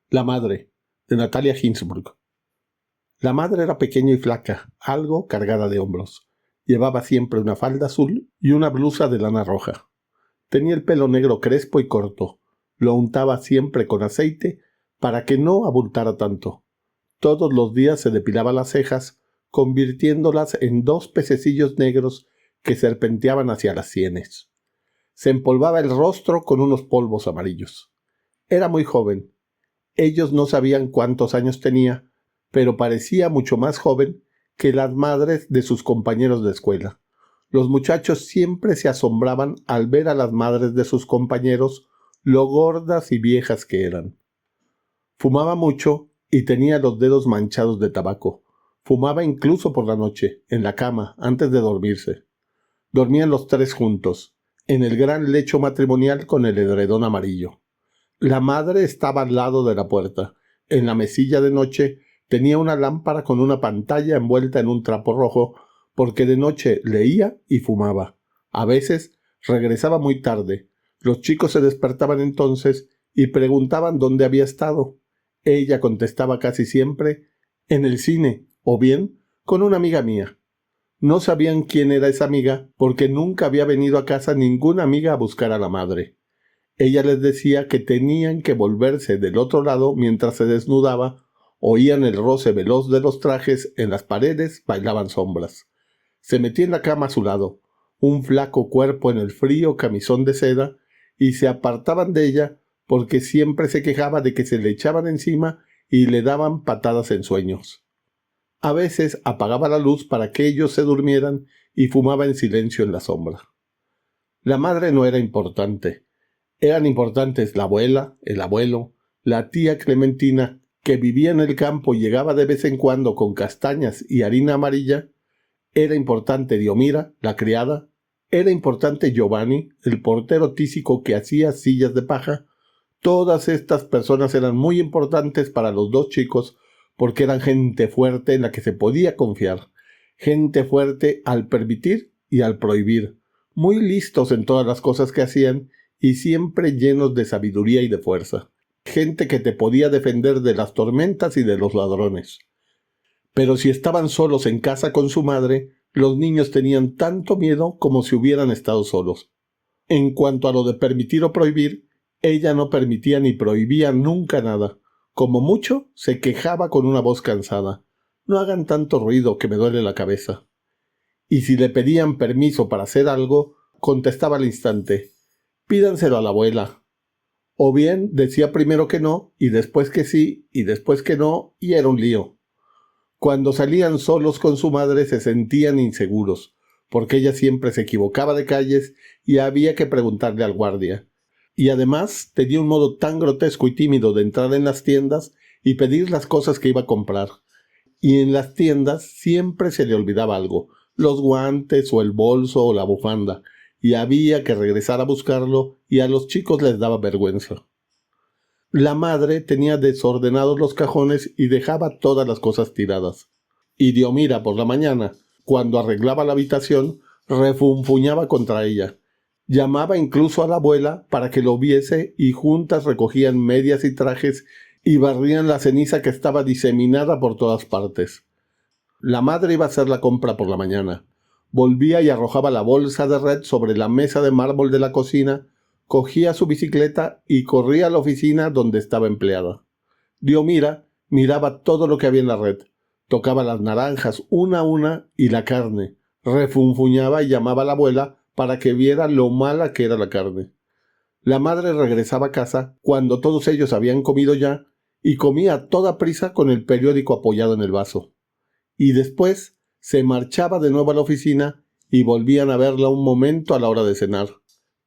La madre, de Natalia Ginzburg. La madre era pequeña y flaca, algo cargada de hombros. Llevaba siempre una falda azul y una blusa de lana roja. Tenía el pelo negro crespo y corto. Lo untaba siempre con aceite para que no abultara tanto. Todos los días se depilaba las cejas, convirtiéndolas en 2 pececillos negros que serpenteaban hacia las sienes. Se empolvaba el rostro con unos polvos amarillos. Era muy joven. Ellos no sabían cuántos años tenía, pero parecía mucho más joven que las madres de sus compañeros de escuela. Los muchachos siempre se asombraban al ver a las madres de sus compañeros lo gordas y viejas que eran. Fumaba mucho y tenía los dedos manchados de tabaco. Fumaba incluso por la noche, en la cama, antes de dormirse. Dormían los 3 juntos, en el gran lecho matrimonial con el edredón amarillo. La madre estaba al lado de la puerta. En la mesilla de noche tenía una lámpara con una pantalla envuelta en un trapo rojo, porque de noche leía y fumaba. A veces regresaba muy tarde. Los chicos se despertaban entonces y preguntaban dónde había estado. Ella contestaba casi siempre, en el cine, o bien con una amiga mía. No sabían quién era esa amiga, porque nunca había venido a casa ninguna amiga a buscar a la madre. Ella les decía que tenían que volverse del otro lado mientras se desnudaba, oían el roce veloz de los trajes en las paredes, bailaban sombras. Se metía en la cama a su lado, un flaco cuerpo en el frío camisón de seda, y se apartaban de ella porque siempre se quejaba de que se le echaban encima y le daban patadas en sueños. A veces apagaba la luz para que ellos se durmieran y fumaba en silencio en la sombra. La madre no era importante. Eran importantes la abuela, el abuelo, la tía Clementina, que vivía en el campo y llegaba de vez en cuando con castañas y harina amarilla. Era importante Diomira, la criada. Era importante Giovanni, el portero tísico que hacía sillas de paja. Todas estas personas eran muy importantes para los 2 chicos porque eran gente fuerte en la que se podía confiar. Gente fuerte al permitir y al prohibir. Muy listos en todas las cosas que hacían y siempre llenos de sabiduría y de fuerza. Gente que te podía defender de las tormentas y de los ladrones. Pero si estaban solos en casa con su madre, los niños tenían tanto miedo como si hubieran estado solos. En cuanto a lo de permitir o prohibir, ella no permitía ni prohibía nunca nada. Como mucho, se quejaba con una voz cansada. No hagan tanto ruido que me duele la cabeza. Y si le pedían permiso para hacer algo, contestaba al instante, pídanselo a la abuela. O bien decía primero que no, y después que sí, y después que no, y era un lío. Cuando salían solos con su madre se sentían inseguros, porque ella siempre se equivocaba de calles y había que preguntarle al guardia. Y además tenía un modo tan grotesco y tímido de entrar en las tiendas y pedir las cosas que iba a comprar. Y en las tiendas siempre se le olvidaba algo, los guantes o el bolso o la bufanda, y había que regresar a buscarlo y a los chicos les daba vergüenza. La madre tenía desordenados los cajones y dejaba todas las cosas tiradas. Y Diomira por la mañana, cuando arreglaba la habitación, refunfuñaba contra ella. Llamaba incluso a la abuela para que lo viese y juntas recogían medias y trajes y barrían la ceniza que estaba diseminada por todas partes. La madre iba a hacer la compra por la mañana. Volvía y arrojaba la bolsa de red sobre la mesa de mármol de la cocina, cogía su bicicleta y corría a la oficina donde estaba empleada. Diomira miraba todo lo que había en la red, tocaba las naranjas una a una y la carne, refunfuñaba y llamaba a la abuela para que viera lo mala que era la carne. La madre regresaba a casa cuando todos ellos habían comido ya y comía a toda prisa con el periódico apoyado en el vaso. Y después se marchaba de nuevo a la oficina y volvían a verla un momento a la hora de cenar.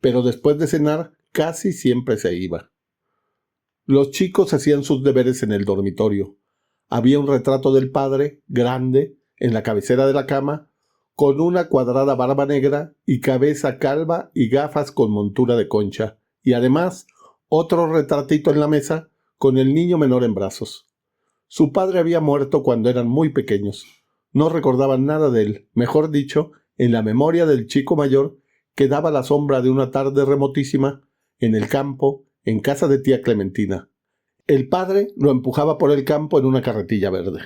Pero después de cenar casi siempre se iba. Los chicos hacían sus deberes en el dormitorio. Había un retrato del padre, grande, en la cabecera de la cama, con una cuadrada barba negra y cabeza calva y gafas con montura de concha, y además otro retratito en la mesa con el niño menor en brazos. Su padre había muerto cuando eran muy pequeños. No recordaban nada de él, mejor dicho, en la memoria del chico mayor quedaba la sombra de una tarde remotísima, en el campo, en casa de tía Clementina. El padre lo empujaba por el campo en una carretilla verde.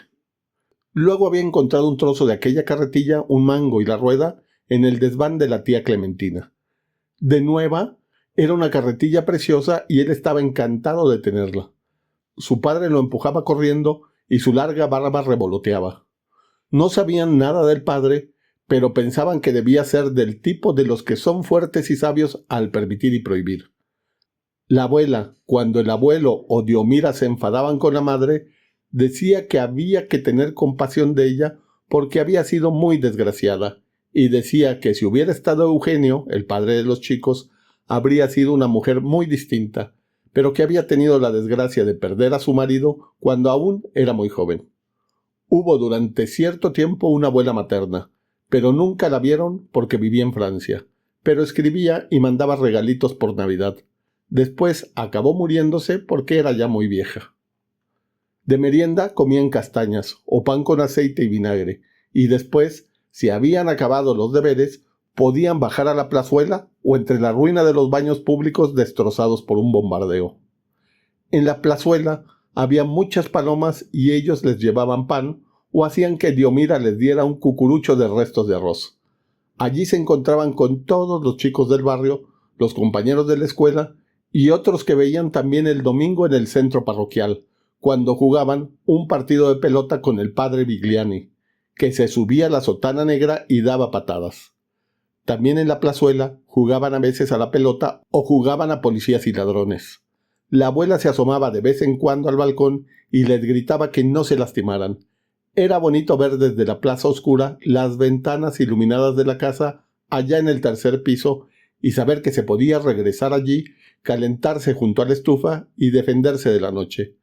Luego había encontrado un trozo de aquella carretilla, un mango y la rueda, en el desván de la tía Clementina. De nueva, era una carretilla preciosa y él estaba encantado de tenerla. Su padre lo empujaba corriendo y su larga barba revoloteaba. No sabían nada del padre, pero pensaban que debía ser del tipo de los que son fuertes y sabios al permitir y prohibir. La abuela, cuando el abuelo o Diomira se enfadaban con la madre, decía que había que tener compasión de ella porque había sido muy desgraciada, y decía que si hubiera estado Eugenio, el padre de los chicos, habría sido una mujer muy distinta, pero que había tenido la desgracia de perder a su marido cuando aún era muy joven. Hubo durante cierto tiempo una abuela materna, pero nunca la vieron porque vivía en Francia, pero escribía y mandaba regalitos por Navidad. Después acabó muriéndose porque era ya muy vieja. De merienda comían castañas o pan con aceite y vinagre, y después, si habían acabado los deberes, podían bajar a la plazuela o entre la ruina de los baños públicos destrozados por un bombardeo. En la plazuela había muchas palomas y ellos les llevaban pan o hacían que Diomira les diera un cucurucho de restos de arroz. Allí se encontraban con todos los chicos del barrio, los compañeros de la escuela y otros que veían también el domingo en el centro parroquial, cuando jugaban un partido de pelota con el padre Vigliani, que se subía a la sotana negra y daba patadas. También en la plazuela jugaban a veces a la pelota o jugaban a policías y ladrones. La abuela se asomaba de vez en cuando al balcón y les gritaba que no se lastimaran. Era bonito ver desde la plaza oscura las ventanas iluminadas de la casa allá en el tercer piso y saber que se podía regresar allí, calentarse junto a la estufa y defenderse de la noche.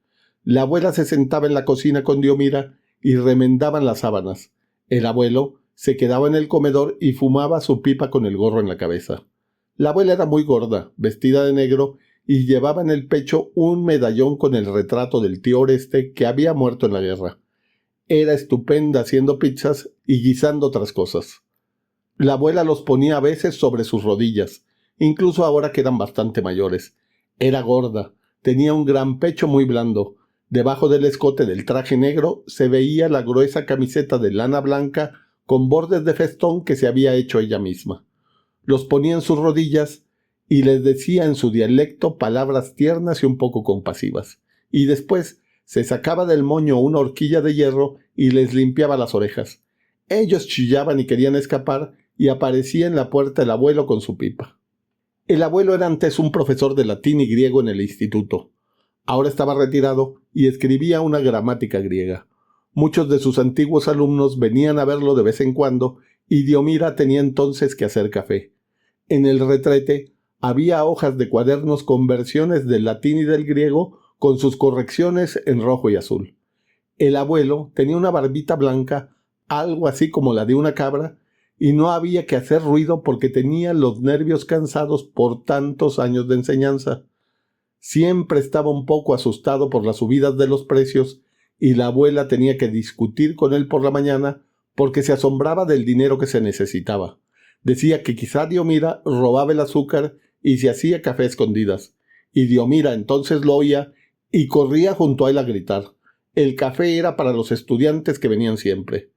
La abuela se sentaba en la cocina con Diomira y remendaban las sábanas. El abuelo se quedaba en el comedor y fumaba su pipa con el gorro en la cabeza. La abuela era muy gorda, vestida de negro, y llevaba en el pecho un medallón con el retrato del tío Oreste que había muerto en la guerra. Era estupenda haciendo pizzas y guisando otras cosas. La abuela los ponía a veces sobre sus rodillas, incluso ahora que eran bastante mayores. Era gorda, tenía un gran pecho muy blando. Debajo del escote del traje negro se veía la gruesa camiseta de lana blanca con bordes de festón que se había hecho ella misma. Los ponía en sus rodillas y les decía en su dialecto palabras tiernas y un poco compasivas. Y después se sacaba del moño una horquilla de hierro y les limpiaba las orejas. Ellos chillaban y querían escapar y aparecía en la puerta el abuelo con su pipa. El abuelo era antes un profesor de latín y griego en el instituto. Ahora estaba retirado y escribía una gramática griega. Muchos de sus antiguos alumnos venían a verlo de vez en cuando y Diomira tenía entonces que hacer café. En el retrete había hojas de cuadernos con versiones del latín y del griego con sus correcciones en rojo y azul. El abuelo tenía una barbita blanca, algo así como la de una cabra, y no había que hacer ruido porque tenía los nervios cansados por tantos años de enseñanza. Siempre estaba un poco asustado por las subidas de los precios y la abuela tenía que discutir con él por la mañana porque se asombraba del dinero que se necesitaba. Decía que quizá Diomira robaba el azúcar y se hacía café a escondidas. Y Diomira entonces lo oía y corría junto a él a gritar. El café era para los estudiantes que venían siempre.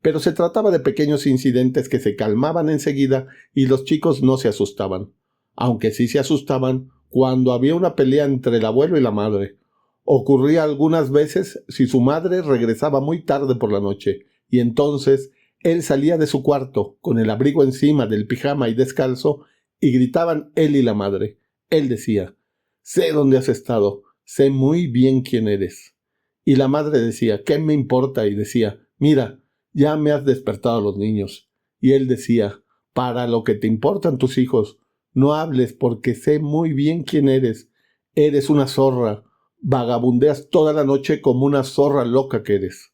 Pero se trataba de pequeños incidentes que se calmaban enseguida y los chicos no se asustaban. Aunque sí se asustaban cuando había una pelea entre el abuelo y la madre. Ocurría algunas veces si su madre regresaba muy tarde por la noche, y entonces él salía de su cuarto con el abrigo encima del pijama y descalzo, y gritaban él y la madre. Él decía: «Sé dónde has estado, sé muy bien quién eres». Y la madre decía: «¿Qué me importa?», y decía: «Mira, ya me has despertado a los niños». Y él decía: «Para lo que te importan tus hijos, no hables porque sé muy bien quién eres. Eres una zorra. Vagabundeas toda la noche como una zorra loca que eres».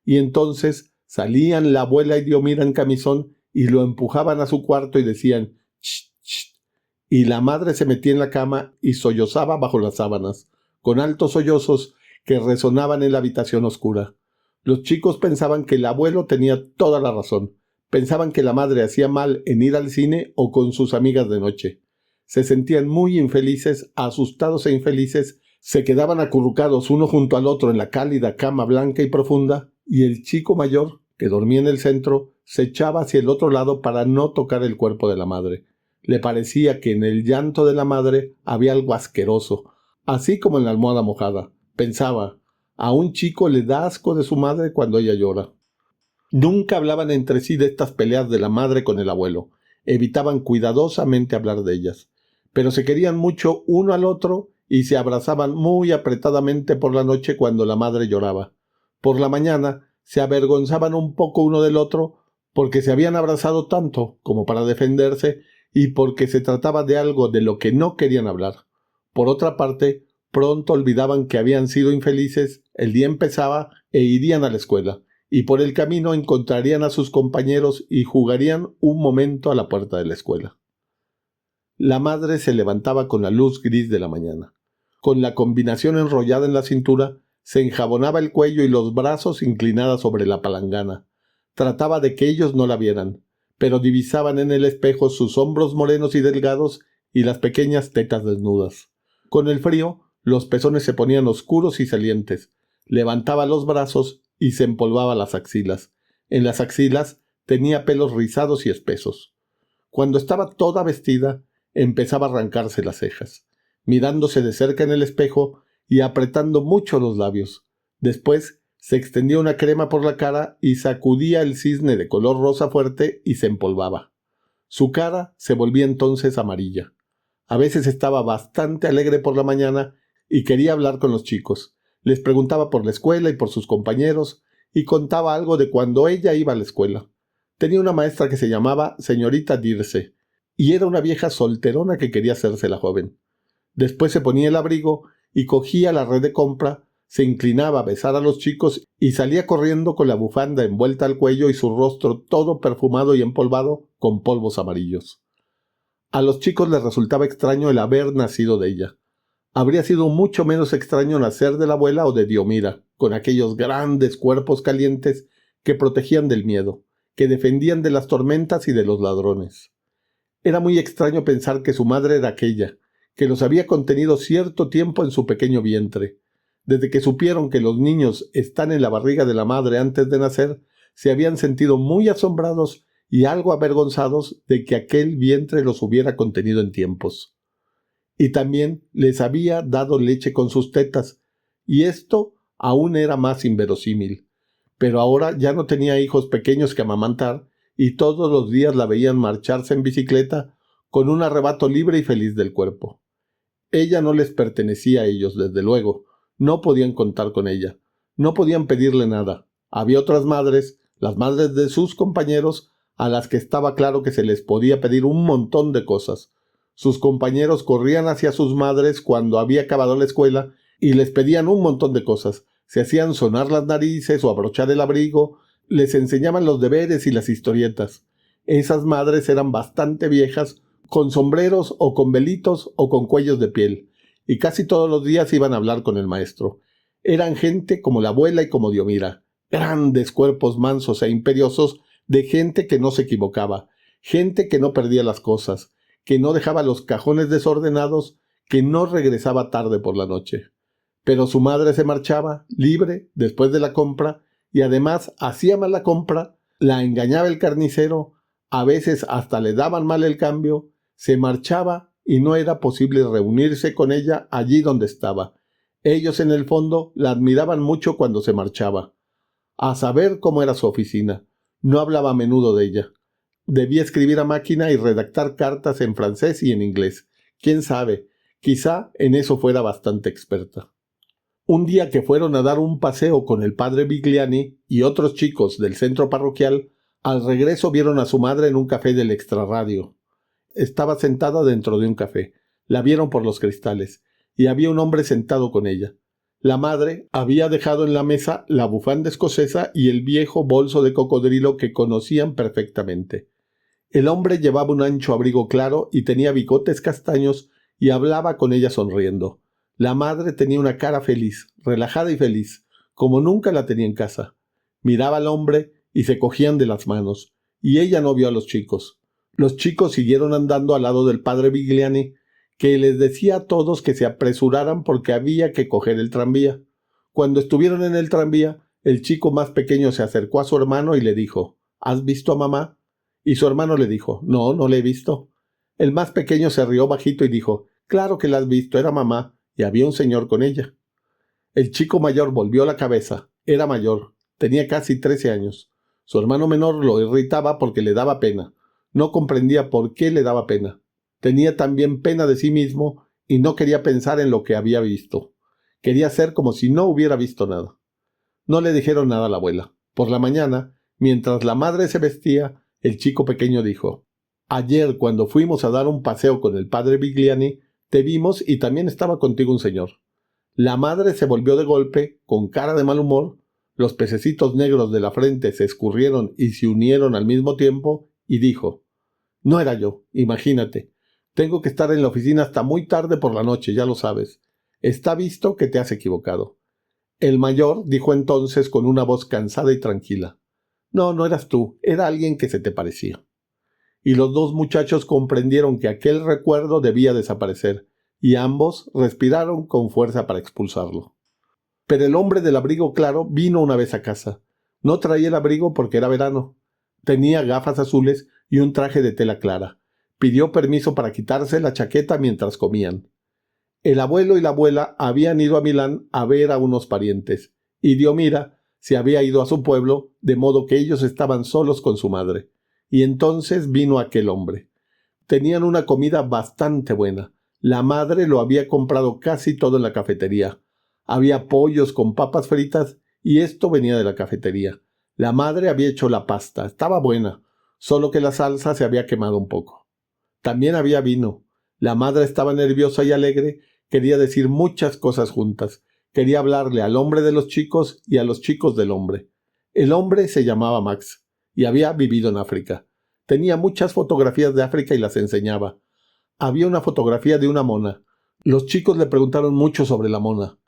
Y entonces salían la abuela y Diomira en camisón y lo empujaban a su cuarto y decían: «Ch, ch». Y la madre se metía en la cama y sollozaba bajo las sábanas, con altos sollozos que resonaban en la habitación oscura. Los chicos pensaban que el abuelo tenía toda la razón. Pensaban que la madre hacía mal en ir al cine o con sus amigas de noche. Se sentían muy infelices, asustados e infelices, Se quedaban acurrucados uno junto al otro en la cálida cama blanca y profunda, y el chico mayor, que dormía en el centro, se echaba hacia el otro lado para no tocar el cuerpo de la madre. Le parecía que en el llanto de la madre había algo asqueroso, así como en la almohada mojada. Pensaba, a un chico le da asco de su madre cuando ella llora. Nunca hablaban entre sí de estas peleas de la madre con el abuelo. Evitaban cuidadosamente hablar de ellas. Pero se querían mucho uno al otro y se abrazaban muy apretadamente por la noche cuando la madre lloraba. Por la mañana se avergonzaban un poco uno del otro porque se habían abrazado tanto como para defenderse y porque se trataba de algo de lo que no querían hablar. Por otra parte, pronto olvidaban que habían sido infelices, el día empezaba e irían a la escuela, y por el camino encontrarían a sus compañeros y jugarían un momento a la puerta de la escuela. La madre se levantaba con la luz gris de la mañana. Con la combinación enrollada en la cintura, se enjabonaba el cuello y los brazos inclinada sobre la palangana. Trataba de que ellos no la vieran, pero divisaban en el espejo sus hombros morenos y delgados y las pequeñas tetas desnudas. Con el frío, los pezones se ponían oscuros y salientes. Levantaba los brazos y se empolvaba las axilas. En las axilas tenía pelos rizados y espesos. Cuando estaba toda vestida, empezaba a arrancarse las cejas, mirándose de cerca en el espejo y apretando mucho los labios. Después se extendía una crema por la cara y sacudía el cisne de color rosa fuerte y se empolvaba. Su cara se volvía entonces amarilla. A veces estaba bastante alegre por la mañana y quería hablar con los chicos. Les preguntaba por la escuela y por sus compañeros y contaba algo de cuando ella iba a la escuela. Tenía una maestra que se llamaba señorita Dirce y era una vieja solterona que quería hacerse la joven. Después se ponía el abrigo y cogía la red de compra, se inclinaba a besar a los chicos y salía corriendo con la bufanda envuelta al cuello y su rostro todo perfumado y empolvado con polvos amarillos. A los chicos les resultaba extraño el haber nacido de ella. Habría sido mucho menos extraño nacer de la abuela o de Diomira, con aquellos grandes cuerpos calientes que protegían del miedo, que defendían de las tormentas y de los ladrones. Era muy extraño pensar que su madre era aquella, que los había contenido cierto tiempo en su pequeño vientre. Desde que supieron que los niños están en la barriga de la madre antes de nacer, se habían sentido muy asombrados y algo avergonzados de que aquel vientre los hubiera contenido en tiempos. Y también les había dado leche con sus tetas, y esto aún era más inverosímil. Pero ahora ya no tenía hijos pequeños que amamantar, y todos los días la veían marcharse en bicicleta con un arrebato libre y feliz del cuerpo. Ella no les pertenecía a ellos, desde luego. No podían contar con ella. No podían pedirle nada. Había otras madres, las madres de sus compañeros, a las que estaba claro que se les podía pedir un montón de cosas. Sus compañeros corrían hacia sus madres cuando había acabado la escuela y les pedían un montón de cosas. Se hacían sonar las narices o abrochar el abrigo, les enseñaban los deberes y las historietas. Esas madres eran bastante viejas, con sombreros o con velitos o con cuellos de piel, y casi todos los días iban a hablar con el maestro. Eran gente como la abuela y como Diomira, grandes cuerpos mansos e imperiosos de gente que no se equivocaba, gente que no perdía las cosas, que no dejaba los cajones desordenados, que no regresaba tarde por la noche. Pero su madre se marchaba, libre, después de la compra, y además hacía mal la compra, la engañaba el carnicero, a veces hasta le daban mal el cambio, se marchaba y no era posible reunirse con ella allí donde estaba. Ellos en el fondo la admiraban mucho cuando se marchaba. A saber cómo era su oficina. No hablaba a menudo de ella. Debía escribir a máquina y redactar cartas en francés y en inglés. ¿Quién sabe? Quizá en eso fuera bastante experta. Un día que fueron a dar un paseo con el padre Vigliani y otros chicos del centro parroquial, al regreso vieron a su madre en un café del extrarradio. Estaba sentada dentro de un café. La vieron por los cristales, y había un hombre sentado con ella. La madre había dejado en la mesa la bufanda escocesa y el viejo bolso de cocodrilo que conocían perfectamente. El hombre llevaba un ancho abrigo claro y tenía bigotes castaños y hablaba con ella sonriendo. La madre tenía una cara feliz, relajada y feliz, como nunca la tenía en casa. Miraba al hombre y se cogían de las manos, y ella no vio a los chicos. Los chicos siguieron andando al lado del padre Vigliani, que les decía a todos que se apresuraran porque había que coger el tranvía. Cuando estuvieron en el tranvía, el chico más pequeño se acercó a su hermano y le dijo: ¿Has visto a mamá? Y su hermano le dijo: No, no la he visto. El más pequeño se rió bajito y dijo: Claro que la has visto, era mamá, y había un señor con ella. El chico mayor volvió la cabeza. Era mayor, tenía casi 13 años. Su hermano menor lo irritaba porque le daba pena. No comprendía por qué le daba pena. Tenía también pena de sí mismo y no quería pensar en lo que había visto. Quería ser como si no hubiera visto nada. No le dijeron nada a la abuela. Por la mañana, mientras la madre se vestía, el chico pequeño dijo: Ayer, cuando fuimos a dar un paseo con el padre Vigliani, te vimos y también estaba contigo un señor. La madre se volvió de golpe, con cara de mal humor, los pececitos negros de la frente se escurrieron y se unieron al mismo tiempo, y dijo: No era yo, imagínate. Tengo que estar en la oficina hasta muy tarde por la noche, ya lo sabes. Está visto que te has equivocado. El mayor dijo entonces con una voz cansada y tranquila: No, no eras tú, era alguien que se te parecía. Y los dos muchachos comprendieron que aquel recuerdo debía desaparecer, y ambos respiraron con fuerza para expulsarlo. Pero el hombre del abrigo claro vino una vez a casa. No traía el abrigo porque era verano. Tenía gafas azules y un traje de tela clara. Pidió permiso para quitarse la chaqueta mientras comían. El abuelo y la abuela habían ido a Milán a ver a unos parientes, y Diomira se había ido a su pueblo, de modo que ellos estaban solos con su madre. Y entonces vino aquel hombre. Tenían una comida bastante buena. La madre lo había comprado casi todo en la cafetería. Había pollos con papas fritas y esto venía de la cafetería. La madre había hecho la pasta. Estaba buena, solo que la salsa se había quemado un poco. También había vino. La madre estaba nerviosa y alegre. Quería decir muchas cosas juntas. Quería hablarle al hombre de los chicos y a los chicos del hombre. El hombre se llamaba Max y había vivido en África. Tenía muchas fotografías de África y las enseñaba. Había una fotografía de una mona. Los chicos le preguntaron mucho sobre la mona.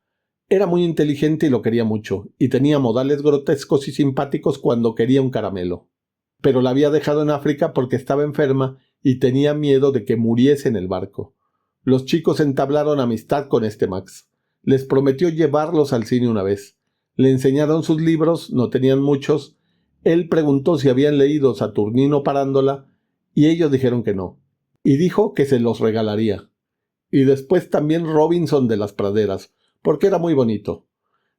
Era muy inteligente y lo quería mucho, y tenía modales grotescos y simpáticos cuando quería un caramelo. Pero la había dejado en África porque estaba enferma y tenía miedo de que muriese en el barco. Los chicos entablaron amistad con este Max. Les prometió llevarlos al cine una vez. Le enseñaron sus libros, no tenían muchos. Él preguntó si habían leído Saturnino Parándola y ellos dijeron que no. Y dijo que se los regalaría. Y después también Robinson de las Praderas, porque era muy bonito.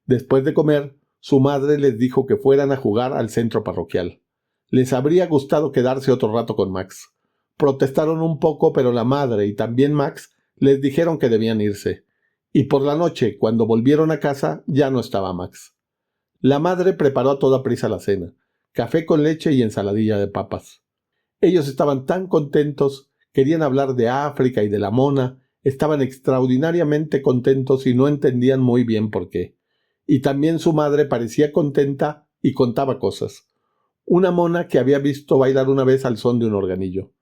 Después de comer, su madre les dijo que fueran a jugar al centro parroquial. Les habría gustado quedarse otro rato con Max. Protestaron un poco, pero la madre y también Max les dijeron que debían irse. Y por la noche, cuando volvieron a casa, ya no estaba Max. La madre preparó a toda prisa la cena: café con leche y ensaladilla de papas. Ellos estaban tan contentos, querían hablar de África y de la mona, estaban extraordinariamente contentos y no entendían muy bien por qué. Y también su madre parecía contenta y contaba cosas. Una mona que había visto bailar una vez al son de un organillo.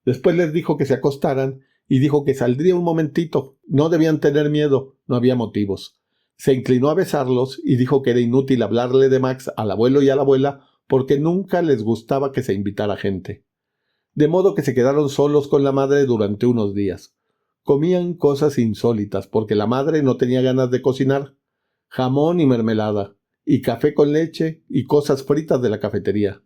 Después les dijo que se acostaran y dijo que saldría un momentito. No debían tener miedo, no había motivos. Se inclinó a besarlos y dijo que era inútil hablarle de Max al abuelo y a la abuela porque nunca les gustaba que se invitara gente. De modo que se quedaron solos con la madre durante unos días. Comían cosas insólitas porque la madre no tenía ganas de cocinar. Jamón y mermelada, y café con leche y cosas fritas de la cafetería.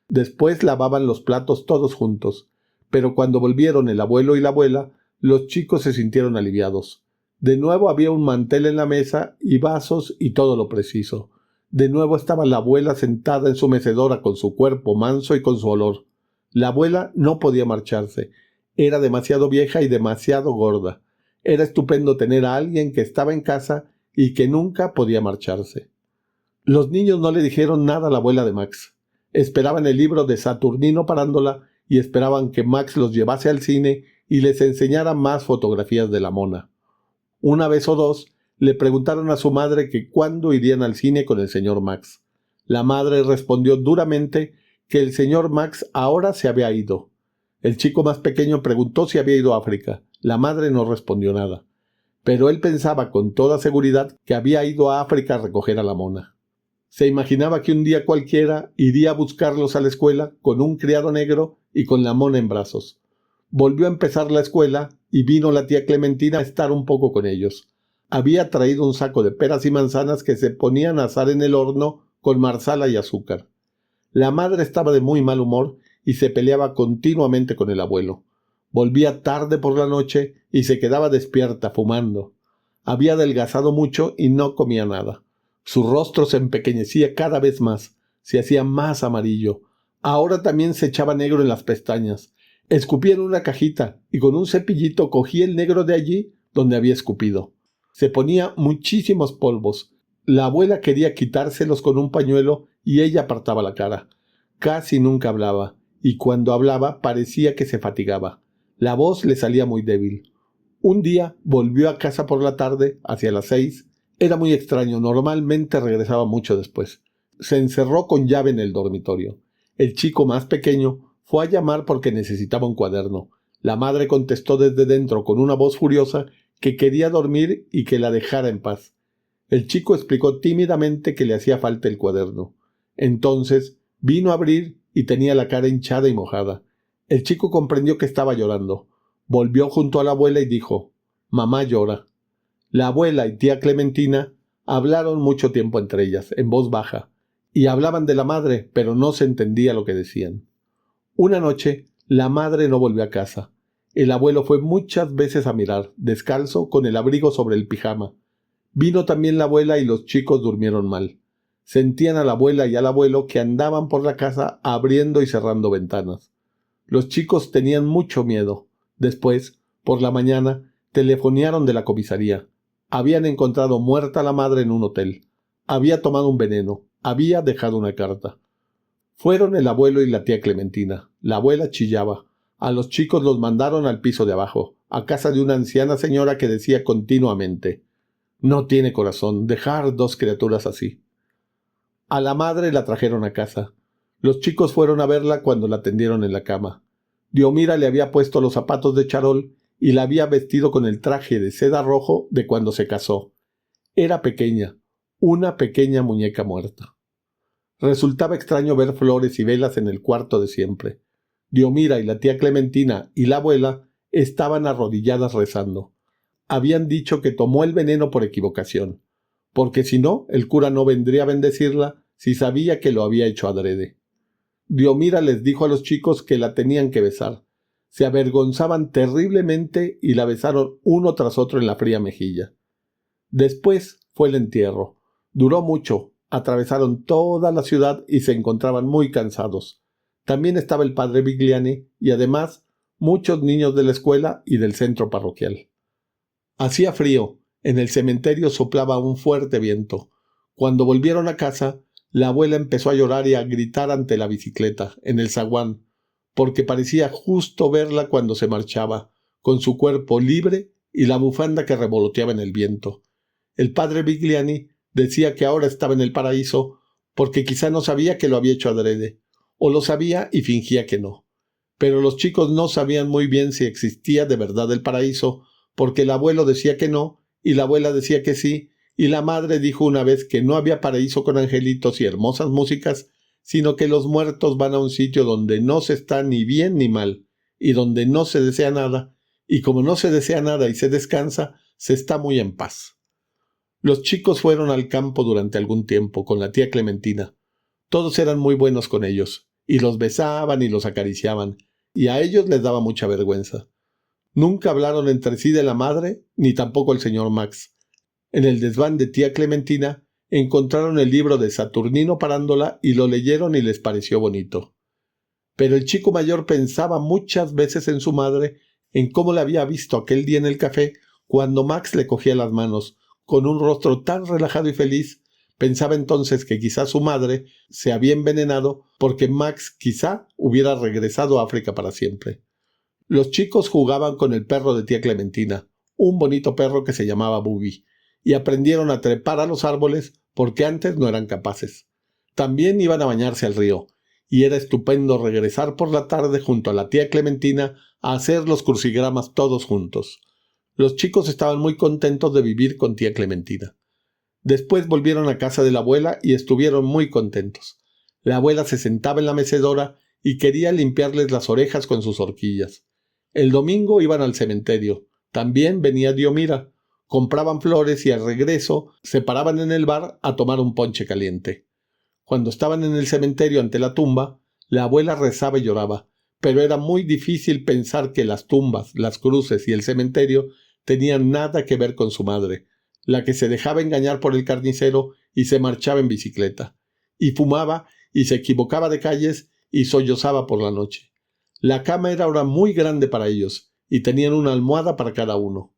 Después lavaban los platos todos juntos, pero cuando volvieron el abuelo y la abuela, los chicos se sintieron aliviados. De nuevo había un mantel en la mesa y vasos y todo lo preciso. De nuevo estaba la abuela sentada en su mecedora con su cuerpo manso y con su olor. La abuela no podía marcharse. Era demasiado vieja y demasiado gorda. Era estupendo tener a alguien que estaba en casa y que nunca podía marcharse. Los niños no le dijeron nada a la abuela de Max. Esperaban el libro de Saturnino Parándola y esperaban que Max los llevase al cine y les enseñara más fotografías de la mona. Una vez o dos le preguntaron a su madre que cuándo irían al cine con el señor Max. La madre respondió duramente que el señor Max ahora se había ido. El chico más pequeño preguntó si había ido a África. La madre no respondió nada. Pero él pensaba con toda seguridad que había ido a África a recoger a la mona. Se imaginaba que un día cualquiera iría a buscarlos a la escuela con un criado negro y con la mona en brazos. Volvió a empezar la escuela y vino la tía Clementina a estar un poco con ellos. Había traído un saco de peras y manzanas que se ponían a asar en el horno con marsala y azúcar. La madre estaba de muy mal humor y se peleaba continuamente con el abuelo. Volvía tarde por la noche y se quedaba despierta fumando. Había adelgazado mucho y no comía nada. Su rostro se empequeñecía cada vez más, se hacía más amarillo. Ahora también se echaba negro en las pestañas. Escupía en una cajita y con un cepillito cogía el negro de allí donde había escupido. Se ponía muchísimos polvos. La abuela quería quitárselos con un pañuelo y ella apartaba la cara. Casi nunca hablaba, y cuando hablaba parecía que se fatigaba. La voz le salía muy débil. Un día volvió a casa por la tarde, hacia las 6. Era muy extraño, normalmente regresaba mucho después. Se encerró con llave en el dormitorio. El chico más pequeño fue a llamar porque necesitaba un cuaderno. La madre contestó desde dentro con una voz furiosa que quería dormir y que la dejara en paz. El chico explicó tímidamente que le hacía falta el cuaderno. Entonces vino a abrir y tenía la cara hinchada y mojada. El chico comprendió que estaba llorando. Volvió junto a la abuela y dijo: «Mamá llora». La abuela y tía Clementina hablaron mucho tiempo entre ellas, en voz baja, y hablaban de la madre, pero no se entendía lo que decían. Una noche, la madre no volvió a casa. El abuelo fue muchas veces a mirar, descalzo, con el abrigo sobre el pijama. Vino también la abuela y los chicos durmieron mal. Sentían a la abuela y al abuelo que andaban por la casa abriendo y cerrando ventanas. Los chicos tenían mucho miedo. Después, por la mañana, telefonearon de la comisaría. Habían encontrado muerta a la madre en un hotel. Había tomado un veneno. Había dejado una carta. Fueron el abuelo y la tía Clementina. La abuela chillaba. A los chicos los mandaron al piso de abajo, a casa de una anciana señora que decía continuamente: «No tiene corazón dejar dos criaturas así». A la madre la trajeron a casa. Los chicos fueron a verla cuando la tendieron en la cama. Diomira le había puesto los zapatos de charol y la había vestido con el traje de seda rojo de cuando se casó. Era pequeña, una pequeña muñeca muerta. Resultaba extraño ver flores y velas en el cuarto de siempre. Diomira y la tía Clementina y la abuela estaban arrodilladas rezando. Habían dicho que tomó el veneno por equivocación, porque si no, el cura no vendría a bendecirla si sabía que lo había hecho adrede. Diomira les dijo a los chicos que la tenían que besar. Se avergonzaban terriblemente y la besaron uno tras otro en la fría mejilla. Después fue el entierro. Duró mucho, atravesaron toda la ciudad y se encontraban muy cansados. También estaba el padre Vigliani y además muchos niños de la escuela y del centro parroquial. Hacía frío, en el cementerio soplaba un fuerte viento. Cuando volvieron a casa, la abuela empezó a llorar y a gritar ante la bicicleta, en el zaguán, porque parecía justo verla cuando se marchaba, con su cuerpo libre y la bufanda que revoloteaba en el viento. El padre Vigliani decía que ahora estaba en el paraíso porque quizá no sabía que lo había hecho adrede, o lo sabía y fingía que no. Pero los chicos no sabían muy bien si existía de verdad el paraíso, porque el abuelo decía que no, y la abuela decía que sí, y la madre dijo una vez que no había paraíso con angelitos y hermosas músicas, sino que los muertos van a un sitio donde no se está ni bien ni mal, y donde no se desea nada, y como no se desea nada y se descansa, se está muy en paz. Los chicos fueron al campo durante algún tiempo con la tía Clementina. Todos eran muy buenos con ellos, y los besaban y los acariciaban, y a ellos les daba mucha vergüenza. Nunca hablaron entre sí de la madre, ni tampoco el señor Max. En el desván de tía Clementina encontraron el libro de Saturnino Parándola y lo leyeron y les pareció bonito. Pero el chico mayor pensaba muchas veces en su madre, en cómo la había visto aquel día en el café, cuando Max le cogía las manos, con un rostro tan relajado y feliz. Pensaba entonces que quizá su madre se había envenenado porque Max quizá hubiera regresado a África para siempre. Los chicos jugaban con el perro de tía Clementina, un bonito perro que se llamaba Bubi, y aprendieron a trepar a los árboles porque antes no eran capaces. También iban a bañarse al río, y era estupendo regresar por la tarde junto a la tía Clementina a hacer los crucigramas todos juntos. Los chicos estaban muy contentos de vivir con tía Clementina. Después volvieron a casa de la abuela y estuvieron muy contentos. La abuela se sentaba en la mecedora y quería limpiarles las orejas con sus horquillas. El domingo iban al cementerio. También venía Diomira. Compraban flores y al regreso se paraban en el bar a tomar un ponche caliente. Cuando estaban en el cementerio ante la tumba, la abuela rezaba y lloraba, pero era muy difícil pensar que las tumbas, las cruces y el cementerio tenían nada que ver con su madre, la que se dejaba engañar por el carnicero y se marchaba en bicicleta, y fumaba y se equivocaba de calles y sollozaba por la noche. La cama era ahora muy grande para ellos, y tenían una almohada para cada uno.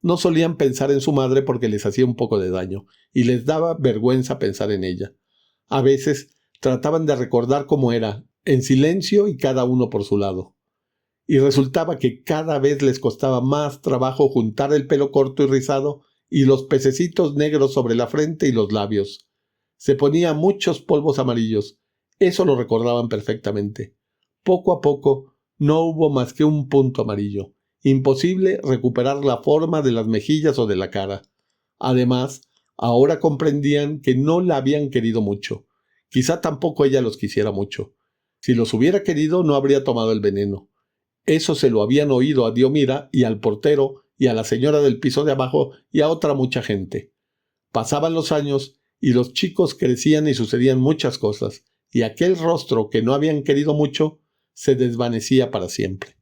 No solían pensar en su madre porque les hacía un poco de daño, y les daba vergüenza pensar en ella. A veces trataban de recordar cómo era, en silencio y cada uno por su lado. Y resultaba que cada vez les costaba más trabajo juntar el pelo corto y rizado y los pececitos negros sobre la frente y los labios. Se ponía muchos polvos amarillos. Eso lo recordaban perfectamente. Poco a poco no hubo más que un punto amarillo. Imposible recuperar la forma de las mejillas o de la cara. Además, ahora comprendían que no la habían querido mucho. Quizá tampoco ella los quisiera mucho. Si los hubiera querido, no habría tomado el veneno. Eso se lo habían oído a Diomira y al portero y a la señora del piso de abajo y a otra mucha gente. Pasaban los años y los chicos crecían y sucedían muchas cosas, y aquel rostro que no habían querido mucho se desvanecía para siempre.